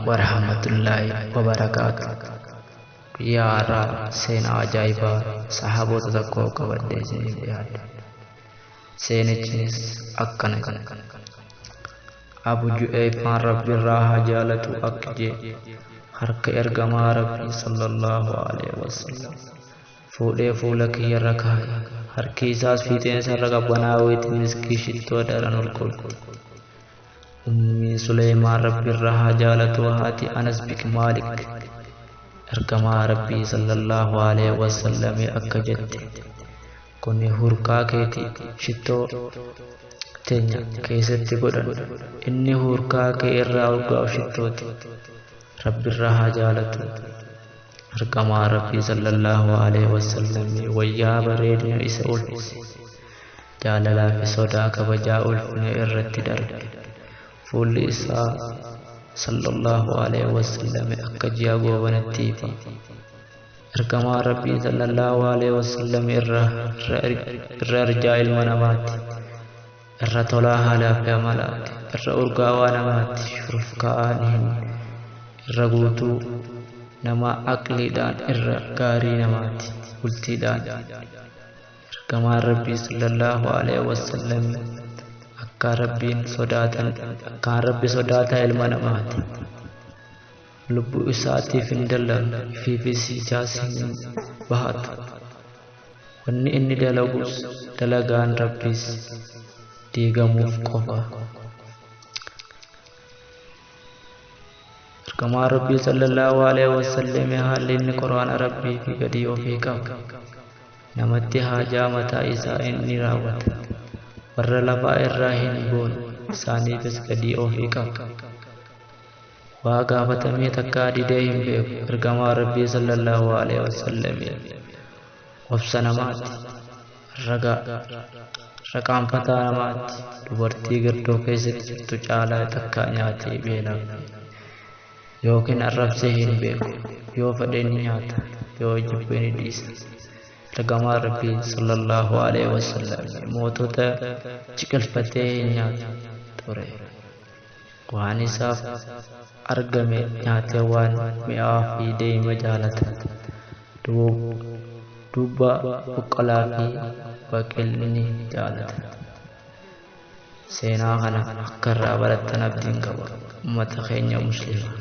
warahmatullahi wabarakatuh. Yaara seenaa ajaa'ibaa sahaboota tokkoo qabadhee isiniif dhiyaadhe. Seenichis akkana kana. Abu Ju'ayfaan Rabbiirraa haa jaalatu akka jedhe harka ergamaa Rabbii sallallahu alaihi wasallam fuudhee fuula kiyyarra kaa'e. Harki isaas fiixeensa irra qabbanaa'eetti miskii shittoo daran ol qulqullu. Ummi Suleymaan Rabbiirraa haa jaalatu haati Anas bin Maalik ergamaa Rabbii sallallahu alaihi wasallam akka jette kunni hurkaa keeti shittoo teenya keessatti godhan inni hurkaa kee irraa urgaa'u shittooti. Rabbiirraa haa jaalatu ergamaa Rabbii sallallahu alaihi wasallam wayyaa bareedina isa ulfise jaalalaa fi sodaa kabajaa ulfina irratti darbe. Fuulli isaa sallallahu alaihi wasallam akka ji'a goobanattii fi ergamaa Rabbii sallallahu alaihi wasallam irra arjaa ilma namaati, irra tolaa haalaa fi amalaati, irra urgaawaa namaati, shurufkaa'aniin irra guutuu nama aqliidhaan irra gaarii namaati, bultiidhaan ergamaa Rabbii sallallahu alaihi wasallam akka Rabbi sodaatan ilma namaati. Lubbuu isaatiif hin dallanne ifiifis ijaas hin bahatu. Wanni inni dalagus dalagaan Rabbiis diigamuuf qofa. Ergamaa Rabbii sallallahu alaihi wasallam haalli inni Quraana Rabbii fi gadi ofii qabu namatti haajaa mataa isaa inni raawwata. Warra lafaa irraa hin boonu isaaniifis gadi ofii qabu. Waa gaafatamee takka didee hin beeku. Ergamaa Rabbii sallallahu alaihi wasallam obsa namaati, raqaanfataa namaati. Dubartii girdoo keessatti jirtu caalaa takka nyaatee beelaa yookiin arrabsee hin beeku. Yoo fedhe ni nyaata, yoo jibbe ni dhiisa. Ergamaa Rabbii sallallahu alaihi wasallam mootota ciqilfatee hin nyaatu ture. Waan isaaf argame nyaatee waan mi'aa fi deema jaalata. Dubba buqqalaa fi baqelni jaalata. Seenaa kana akka irraa barattan abdiin qaba ummata keenya musliimaa.